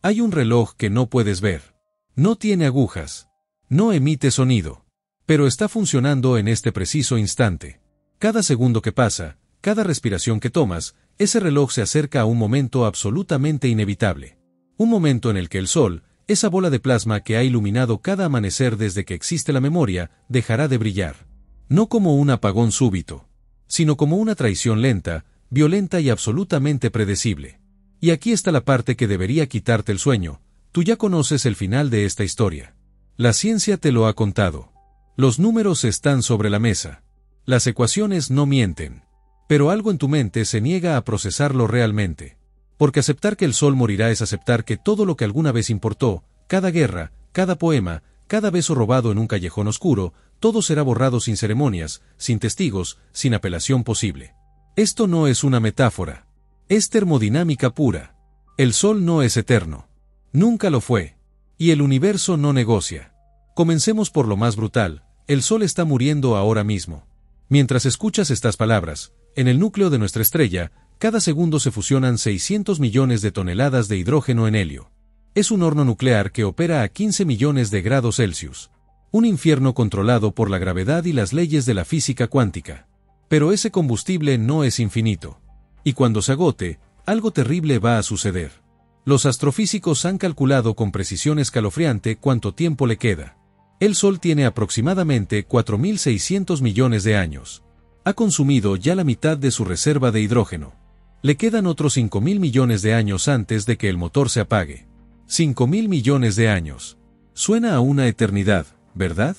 Hay un reloj que no puedes ver. No tiene agujas. No emite sonido. Pero está funcionando en este preciso instante. Cada segundo que pasa, cada respiración que tomas, ese reloj se acerca a un momento absolutamente inevitable. Un momento en el que el sol, esa bola de plasma que ha iluminado cada amanecer desde que existe la memoria, dejará de brillar. No como un apagón súbito, sino como una traición lenta, violenta y absolutamente predecible. Y aquí está la parte que debería quitarte el sueño. Tú ya conoces el final de esta historia. La ciencia te lo ha contado. Los números están sobre la mesa. Las ecuaciones no mienten. Pero algo en tu mente se niega a procesarlo realmente. Porque aceptar que el sol morirá es aceptar que todo lo que alguna vez importó, cada guerra, cada poema, cada beso robado en un callejón oscuro, todo será borrado sin ceremonias, sin testigos, sin apelación posible. Esto no es una metáfora. Es termodinámica pura. El sol no es eterno. Nunca lo fue. Y el universo no negocia. Comencemos por lo más brutal. El sol está muriendo ahora mismo. Mientras escuchas estas palabras, en el núcleo de nuestra estrella, cada segundo se fusionan 600 millones de toneladas de hidrógeno en helio. Es un horno nuclear que opera a 15 millones de grados Celsius. Un infierno controlado por la gravedad y las leyes de la física cuántica. Pero ese combustible no es infinito. Y cuando se agote, algo terrible va a suceder. Los astrofísicos han calculado con precisión escalofriante cuánto tiempo le queda. El Sol tiene aproximadamente 4.600 millones de años. Ha consumido ya la mitad de su reserva de hidrógeno. Le quedan otros 5.000 millones de años antes de que el motor se apague. 5.000 millones de años. Suena a una eternidad, ¿verdad?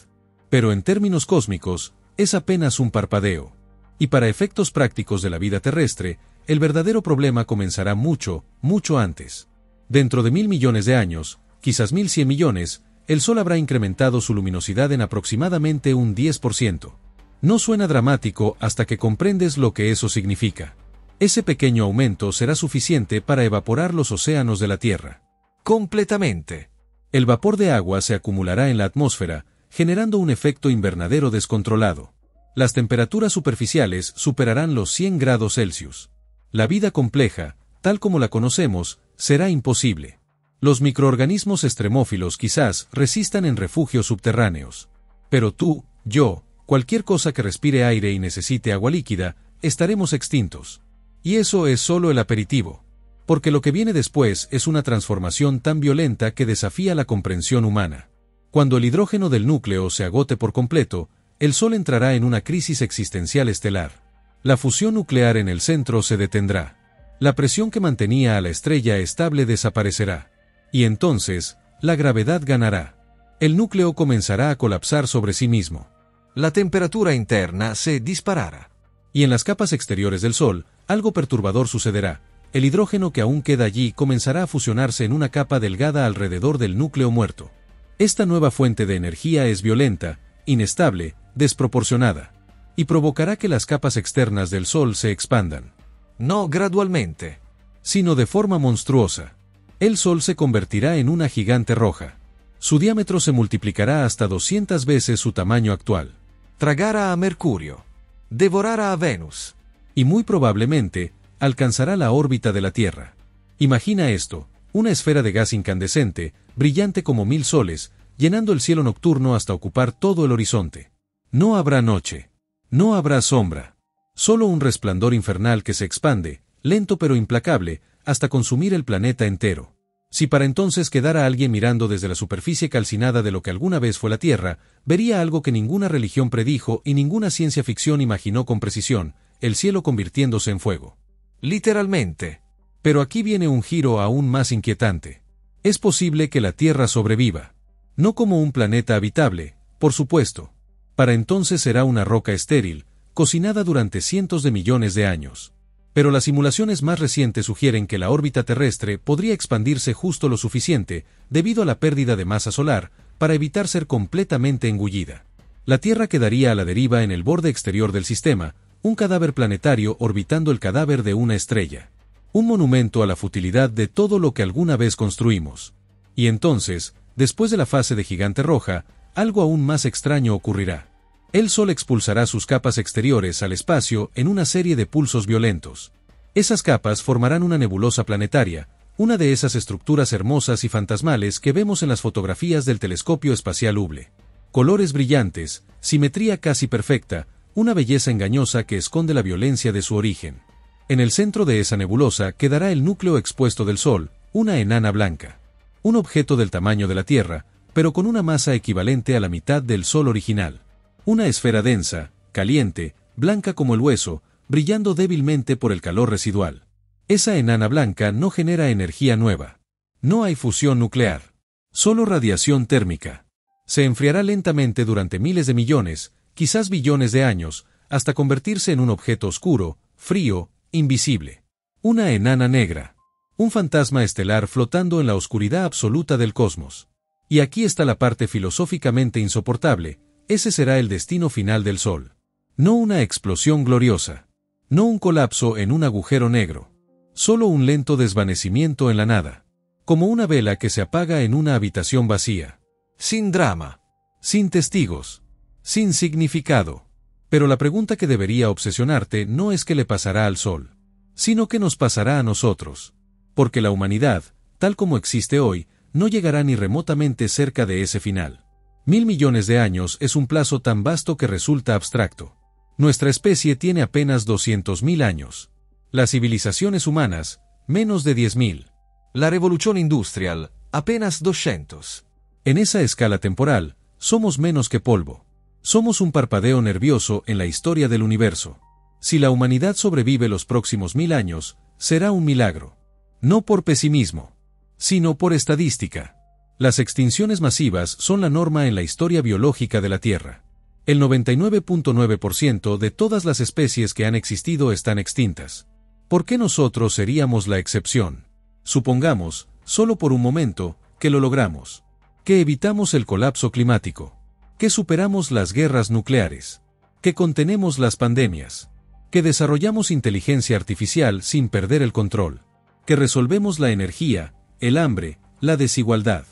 Pero en términos cósmicos, es apenas un parpadeo. Y para efectos prácticos de la vida terrestre, el verdadero problema comenzará mucho, mucho antes. Dentro de 1.000 millones de años, quizás 1.100 millones, el Sol habrá incrementado su luminosidad en aproximadamente un 10%. No suena dramático hasta que comprendes lo que eso significa. Ese pequeño aumento será suficiente para evaporar los océanos de la Tierra. Completamente. El vapor de agua se acumulará en la atmósfera, generando un efecto invernadero descontrolado. Las temperaturas superficiales superarán los 100 grados Celsius. La vida compleja, tal como la conocemos, será imposible. Los microorganismos extremófilos quizás resistan en refugios subterráneos. Pero tú, yo, cualquier cosa que respire aire y necesite agua líquida, estaremos extintos. Y eso es solo el aperitivo. Porque lo que viene después es una transformación tan violenta que desafía la comprensión humana. Cuando el hidrógeno del núcleo se agote por completo, el Sol entrará en una crisis existencial estelar. La fusión nuclear en el centro se detendrá. La presión que mantenía a la estrella estable desaparecerá. Y entonces, la gravedad ganará. El núcleo comenzará a colapsar sobre sí mismo. La temperatura interna se disparará. Y en las capas exteriores del Sol, algo perturbador sucederá. El hidrógeno que aún queda allí comenzará a fusionarse en una capa delgada alrededor del núcleo muerto. Esta nueva fuente de energía es violenta, inestable, desproporcionada. Y provocará que las capas externas del Sol se expandan. No gradualmente, sino de forma monstruosa. El Sol se convertirá en una gigante roja. Su diámetro se multiplicará hasta 200 veces su tamaño actual. Tragará a Mercurio. Devorará a Venus. Y muy probablemente, alcanzará la órbita de la Tierra. Imagina esto, una esfera de gas incandescente, brillante como 1000 soles, llenando el cielo nocturno hasta ocupar todo el horizonte. No habrá noche. No habrá sombra. Solo un resplandor infernal que se expande, lento pero implacable, hasta consumir el planeta entero. Si para entonces quedara alguien mirando desde la superficie calcinada de lo que alguna vez fue la Tierra, vería algo que ninguna religión predijo y ninguna ciencia ficción imaginó con precisión, el cielo convirtiéndose en fuego. Literalmente. Pero aquí viene un giro aún más inquietante. Es posible que la Tierra sobreviva. No como un planeta habitable, por supuesto. Para entonces será una roca estéril, cocinada durante cientos de millones de años. Pero las simulaciones más recientes sugieren que la órbita terrestre podría expandirse justo lo suficiente, debido a la pérdida de masa solar, para evitar ser completamente engullida. La Tierra quedaría a la deriva en el borde exterior del sistema, un cadáver planetario orbitando el cadáver de una estrella. Un monumento a la futilidad de todo lo que alguna vez construimos. Y entonces, después de la fase de gigante roja, algo aún más extraño ocurrirá. El Sol expulsará sus capas exteriores al espacio en una serie de pulsos violentos. Esas capas formarán una nebulosa planetaria, una de esas estructuras hermosas y fantasmales que vemos en las fotografías del telescopio espacial Hubble. Colores brillantes, simetría casi perfecta, una belleza engañosa que esconde la violencia de su origen. En el centro de esa nebulosa quedará el núcleo expuesto del Sol, una enana blanca. Un objeto del tamaño de la Tierra, pero con una masa equivalente a la mitad del Sol original. Una esfera densa, caliente, blanca como el hueso, brillando débilmente por el calor residual. Esa enana blanca no genera energía nueva. No hay fusión nuclear. Solo radiación térmica. Se enfriará lentamente durante miles de millones, quizás billones de años, hasta convertirse en un objeto oscuro, frío, invisible. Una enana negra. Un fantasma estelar flotando en la oscuridad absoluta del cosmos. Y aquí está la parte filosóficamente insoportable, ese será el destino final del Sol. No una explosión gloriosa. No un colapso en un agujero negro. Solo un lento desvanecimiento en la nada. Como una vela que se apaga en una habitación vacía. Sin drama. Sin testigos. Sin significado. Pero la pregunta que debería obsesionarte no es qué le pasará al Sol, sino qué nos pasará a nosotros. Porque la humanidad, tal como existe hoy, no llegará ni remotamente cerca de ese final. 1.000 millones de años es un plazo tan vasto que resulta abstracto. Nuestra especie tiene apenas 200.000 años. Las civilizaciones humanas, menos de 10.000. La revolución industrial, apenas 200. En esa escala temporal, somos menos que polvo. Somos un parpadeo nervioso en la historia del universo. Si la humanidad sobrevive los próximos 1.000 años, será un milagro. No por pesimismo, sino por estadística. Las extinciones masivas son la norma en la historia biológica de la Tierra. El 99.9% de todas las especies que han existido están extintas. ¿Por qué nosotros seríamos la excepción? Supongamos, solo por un momento, que lo logramos. Que evitamos el colapso climático. Que superamos las guerras nucleares. Que contenemos las pandemias. Que desarrollamos inteligencia artificial sin perder el control. Que resolvemos la energía, el hambre, la desigualdad.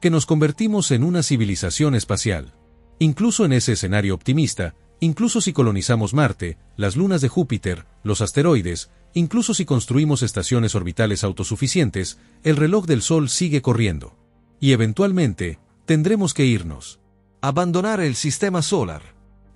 Que nos convertimos en una civilización espacial. Incluso en ese escenario optimista, incluso si colonizamos Marte, las lunas de Júpiter, los asteroides, incluso si construimos estaciones orbitales autosuficientes, el reloj del Sol sigue corriendo. Y eventualmente, tendremos que irnos. Abandonar el sistema solar.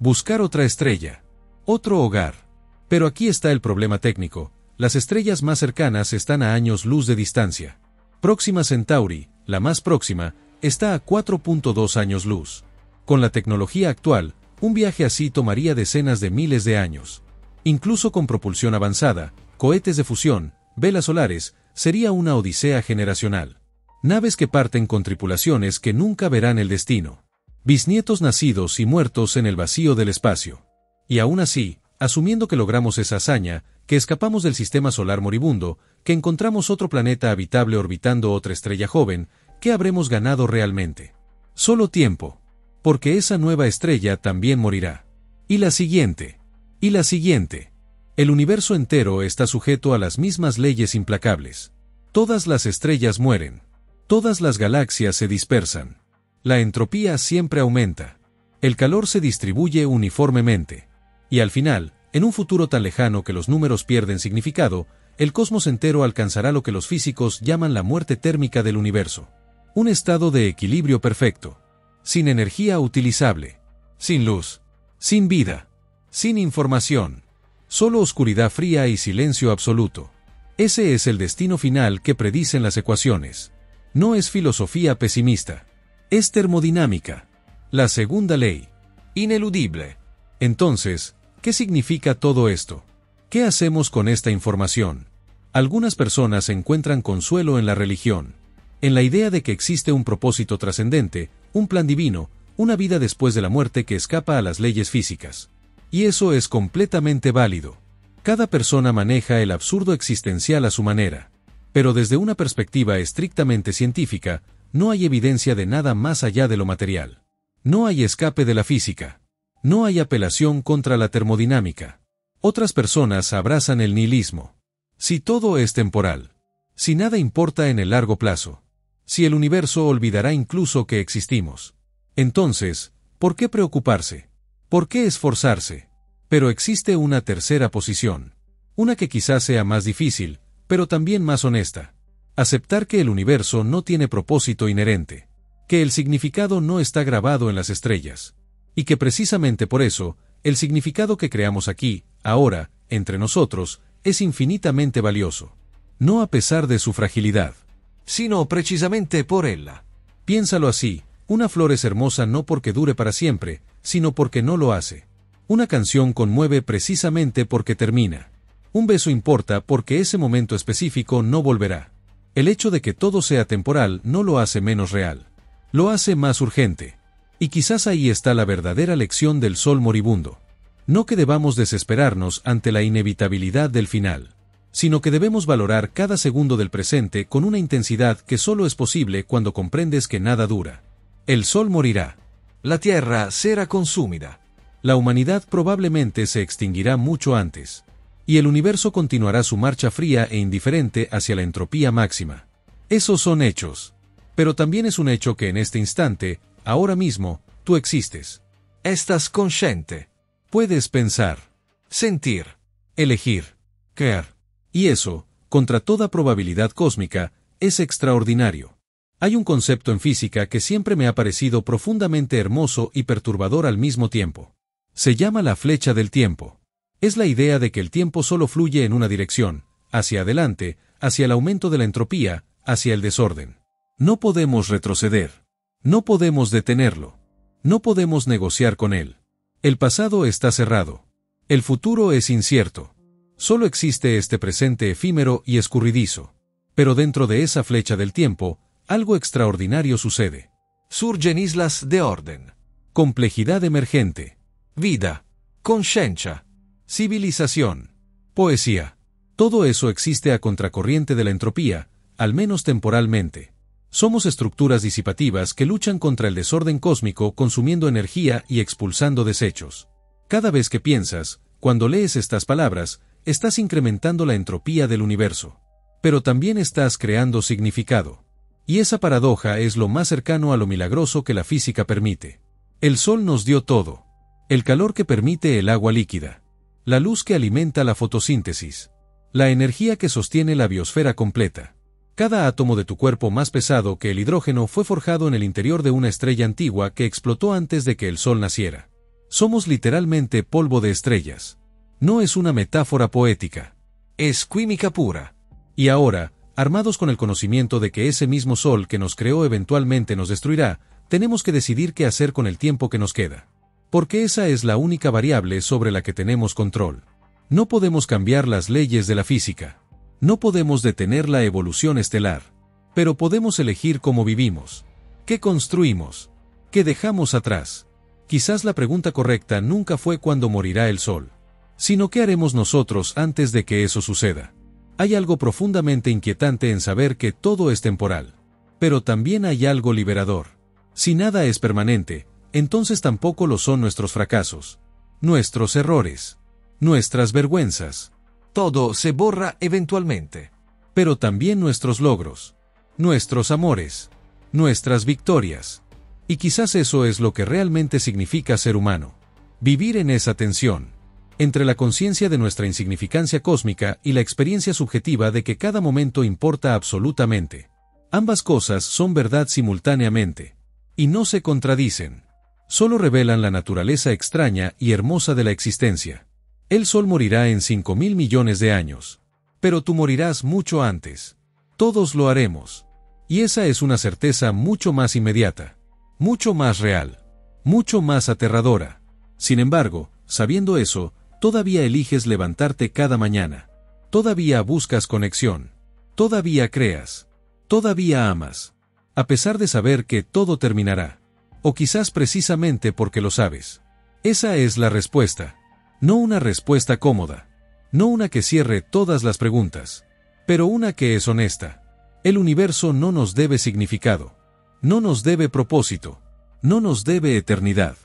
Buscar otra estrella. Otro hogar. Pero aquí está el problema técnico. Las estrellas más cercanas están a años luz de distancia. Próxima Centauri, la más próxima, está a 4.2 años luz. Con la tecnología actual, un viaje así tomaría decenas de miles de años. Incluso con propulsión avanzada, cohetes de fusión, velas solares, sería una odisea generacional. Naves que parten con tripulaciones que nunca verán el destino. Bisnietos nacidos y muertos en el vacío del espacio. Y aún así, asumiendo que logramos esa hazaña, que escapamos del sistema solar moribundo, que encontramos otro planeta habitable orbitando otra estrella joven, ¿qué habremos ganado realmente? Solo tiempo. Porque esa nueva estrella también morirá. Y la siguiente. Y la siguiente. El universo entero está sujeto a las mismas leyes implacables. Todas las estrellas mueren. Todas las galaxias se dispersan. La entropía siempre aumenta. El calor se distribuye uniformemente. Y al final, en un futuro tan lejano que los números pierden significado, el cosmos entero alcanzará lo que los físicos llaman la muerte térmica del universo. Un estado de equilibrio perfecto. Sin energía utilizable. Sin luz. Sin vida. Sin información. Solo oscuridad fría y silencio absoluto. Ese es el destino final que predicen las ecuaciones. No es filosofía pesimista. Es termodinámica. La segunda ley. Ineludible. Entonces, ¿qué significa todo esto? ¿Qué hacemos con esta información? Algunas personas encuentran consuelo en la religión. En la idea de que existe un propósito trascendente, un plan divino, una vida después de la muerte que escapa a las leyes físicas. Y eso es completamente válido. Cada persona maneja el absurdo existencial a su manera. Pero desde una perspectiva estrictamente científica, no hay evidencia de nada más allá de lo material. No hay escape de la física. No hay apelación contra la termodinámica. Otras personas abrazan el nihilismo. Si todo es temporal. Si nada importa en el largo plazo. Si el universo olvidará incluso que existimos. Entonces, ¿por qué preocuparse? ¿Por qué esforzarse? Pero existe una tercera posición. Una que quizás sea más difícil, pero también más honesta. Aceptar que el universo no tiene propósito inherente, que el significado no está grabado en las estrellas, y que precisamente por eso, el significado que creamos aquí, ahora, entre nosotros, es infinitamente valioso. No a pesar de su fragilidad, sino precisamente por ella. Piénsalo así, una flor es hermosa no porque dure para siempre, sino porque no lo hace. Una canción conmueve precisamente porque termina. Un beso importa porque ese momento específico no volverá. El hecho de que todo sea temporal no lo hace menos real. Lo hace más urgente. Y quizás ahí está la verdadera lección del sol moribundo. No que debamos desesperarnos ante la inevitabilidad del final, sino que debemos valorar cada segundo del presente con una intensidad que solo es posible cuando comprendes que nada dura. El sol morirá. La tierra será consumida. La humanidad probablemente se extinguirá mucho antes. Y el universo continuará su marcha fría e indiferente hacia la entropía máxima. Esos son hechos. Pero también es un hecho que en este instante, ahora mismo, tú existes. Estás consciente. Puedes pensar, sentir, elegir, creer. Y eso, contra toda probabilidad cósmica, es extraordinario. Hay un concepto en física que siempre me ha parecido profundamente hermoso y perturbador al mismo tiempo. Se llama la flecha del tiempo. Es la idea de que el tiempo solo fluye en una dirección, hacia adelante, hacia el aumento de la entropía, hacia el desorden. No podemos retroceder. No podemos detenerlo. No podemos negociar con él. El pasado está cerrado. El futuro es incierto. Solo existe este presente efímero y escurridizo. Pero dentro de esa flecha del tiempo, algo extraordinario sucede. Surgen islas de orden. Complejidad emergente. Vida. Conciencia. Civilización. Poesía. Todo eso existe a contracorriente de la entropía, al menos temporalmente. Somos estructuras disipativas que luchan contra el desorden cósmico consumiendo energía y expulsando desechos. Cada vez que piensas, cuando lees estas palabras, estás incrementando la entropía del universo. Pero también estás creando significado. Y esa paradoja es lo más cercano a lo milagroso que la física permite. El sol nos dio todo. El calor que permite el agua líquida. La luz que alimenta la fotosíntesis. La energía que sostiene la biosfera completa. Cada átomo de tu cuerpo más pesado que el hidrógeno fue forjado en el interior de una estrella antigua que explotó antes de que el sol naciera. Somos literalmente polvo de estrellas. No es una metáfora poética. Es química pura. Y ahora, armados con el conocimiento de que ese mismo sol que nos creó eventualmente nos destruirá, tenemos que decidir qué hacer con el tiempo que nos queda. Porque esa es la única variable sobre la que tenemos control. No podemos cambiar las leyes de la física. No podemos detener la evolución estelar. Pero podemos elegir cómo vivimos. ¿Qué construimos? ¿Qué dejamos atrás? Quizás la pregunta correcta nunca fue cuándo morirá el sol, sino qué haremos nosotros antes de que eso suceda. Hay algo profundamente inquietante en saber que todo es temporal. Pero también hay algo liberador. Si nada es permanente, entonces tampoco lo son nuestros fracasos, nuestros errores, nuestras vergüenzas. Todo se borra eventualmente. Pero también nuestros logros, nuestros amores, nuestras victorias. Y quizás eso es lo que realmente significa ser humano. Vivir en esa tensión, entre la conciencia de nuestra insignificancia cósmica y la experiencia subjetiva de que cada momento importa absolutamente. Ambas cosas son verdad simultáneamente. Y no se contradicen. Solo revelan la naturaleza extraña y hermosa de la existencia. El sol morirá en 5.000 millones de años. Pero tú morirás mucho antes. Todos lo haremos. Y esa es una certeza mucho más inmediata, mucho más real, mucho más aterradora. Sin embargo, sabiendo eso, todavía eliges levantarte cada mañana. Todavía buscas conexión. Todavía creas. Todavía amas. A pesar de saber que todo terminará. O quizás precisamente porque lo sabes. Esa es la respuesta. No una respuesta cómoda. No una que cierre todas las preguntas. Pero una que es honesta. El universo no nos debe significado. No nos debe propósito. No nos debe eternidad.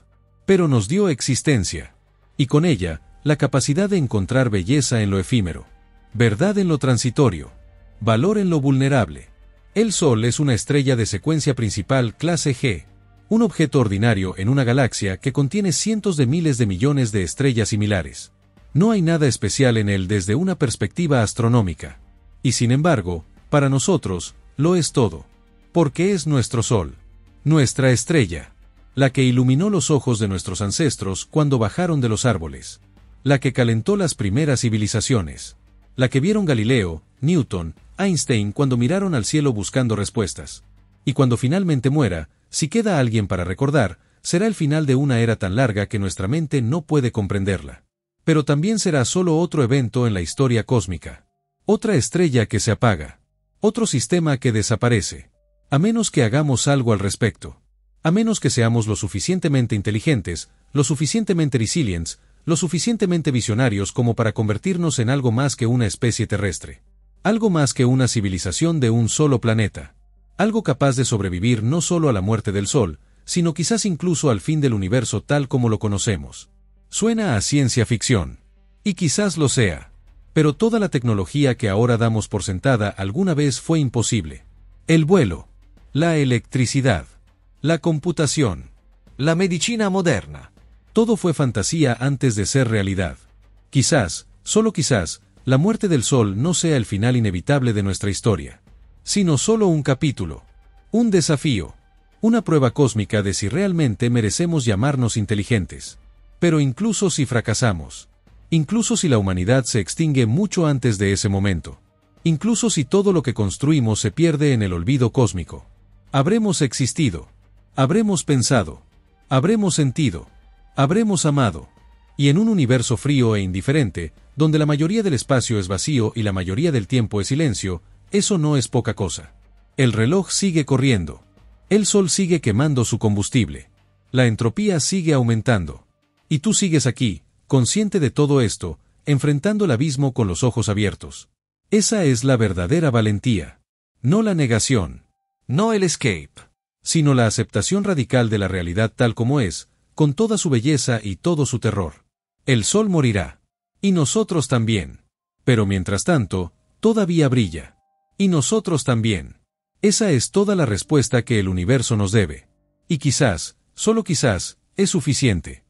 Pero nos dio existencia. Y con ella, la capacidad de encontrar belleza en lo efímero. Verdad en lo transitorio. Valor en lo vulnerable. El Sol es una estrella de secuencia principal clase G. Un objeto ordinario en una galaxia que contiene cientos de miles de millones de estrellas similares. No hay nada especial en él desde una perspectiva astronómica. Y sin embargo, Para nosotros, lo es todo. Porque es nuestro sol. Nuestra estrella. La que iluminó los ojos de nuestros ancestros cuando bajaron de los árboles. La que calentó las primeras civilizaciones. La que vieron Galileo, Newton, Einstein cuando miraron al cielo buscando respuestas. Y cuando finalmente muera, si queda alguien para recordar, será el final de una era tan larga que nuestra mente no puede comprenderla. Pero también será solo otro evento en la historia cósmica. Otra estrella que se apaga. Otro sistema que desaparece. A menos que hagamos algo al respecto. A menos que seamos lo suficientemente inteligentes, lo suficientemente resilientes, lo suficientemente visionarios como para convertirnos en algo más que una especie terrestre. Algo más que una civilización de un solo planeta. Algo capaz de sobrevivir no solo a la muerte del Sol, sino quizás incluso al fin del universo tal como lo conocemos. Suena a ciencia ficción. Y quizás lo sea. Pero toda la tecnología que ahora damos por sentada alguna vez fue imposible. El vuelo. La electricidad. La computación. La medicina moderna. Todo fue fantasía antes de ser realidad. Quizás, solo quizás, la muerte del Sol no sea el final inevitable de nuestra historia. Sino solo un capítulo. Un desafío. Una prueba cósmica de si realmente merecemos llamarnos inteligentes. Pero incluso si fracasamos. Incluso si la humanidad se extingue mucho antes de ese momento. Incluso si todo lo que construimos se pierde en el olvido cósmico. Habremos existido. Habremos pensado. Habremos sentido. Habremos amado. Y en un universo frío e indiferente, donde la mayoría del espacio es vacío y la mayoría del tiempo es silencio, eso no es poca cosa. El reloj sigue corriendo. El sol sigue quemando su combustible. La entropía sigue aumentando. Y tú sigues aquí, consciente de todo esto, enfrentando el abismo con los ojos abiertos. Esa es la verdadera valentía. No la negación. No el escape. Sino la aceptación radical de la realidad tal como es, con toda su belleza y todo su terror. El sol morirá. Y nosotros también. Pero mientras tanto, todavía brilla. Y nosotros también. Esa es toda la respuesta que el universo nos debe. Y quizás, solo quizás, es suficiente.